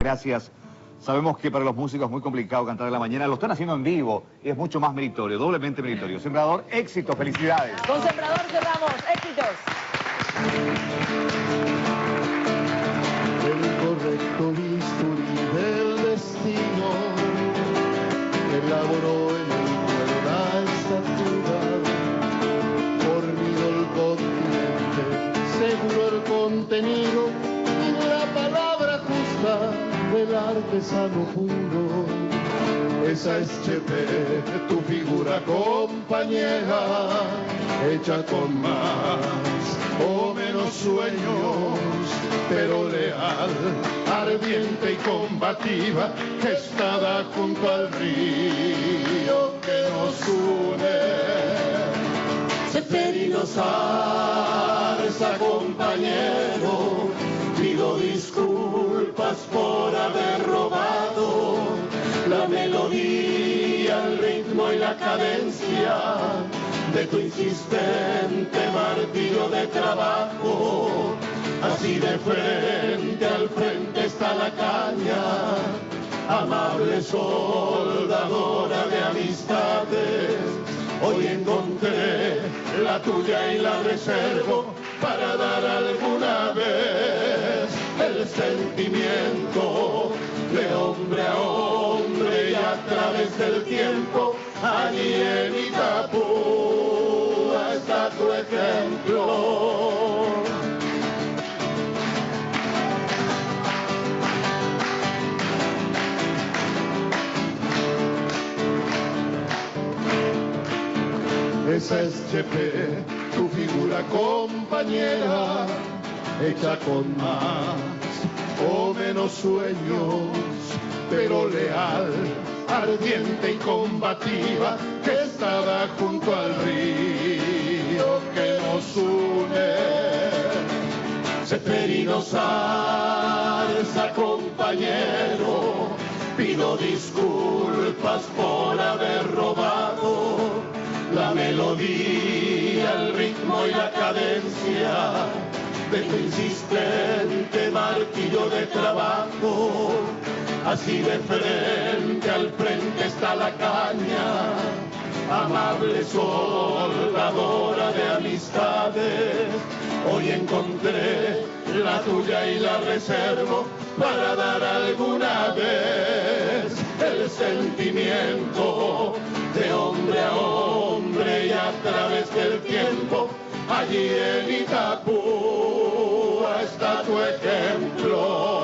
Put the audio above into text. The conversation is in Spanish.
Gracias. Sabemos que para los músicos es muy complicado cantar en la mañana. Lo están haciendo en vivo y es mucho más meritorio, doblemente meritorio. Sembrador, éxito, felicidades. Con Sembrador cerramos. Éxitos. El correcto bisturí del destino elaboró en el cuero la estatura, fornido el continente, seguro el contenido y la palabra justa del artesano puro. Esa es Chepe, tu figura compañera, hecha con más o menos sueños, pero leal, ardiente y combativa, gestada junto al río que nos une. Seferino Zarza, compañero, pido disculpas por haber robado la melodía, el ritmo y la cadencia de tu insistente martillo de trabajo. Así de frente al frente está la caña, amable soldadora de amistades. Hoy encontré la tuya y la reservo para dar alguna vez el sentimiento de hombre a hombre y a través del tiempo. Allí en Itapúa está tu ejemplo. Esa es Chepe, tu figura compañera, hecha con más o menos sueños, pero leal, ardiente y combativa, que estaba junto al río que nos une. Seferino Zarza, compañero, pido disculpas por haber robado la melodía, el ritmo y la cadencia de tu insistente martillo de trabajo. Así de frente al frente está la caña, amable soldadora de amistades. Hoy encontré la tuya y la reservo para dar alguna vez el sentimiento de hombre a hombre y a través del tiempo. Allí en Itapúa está tu ejemplo.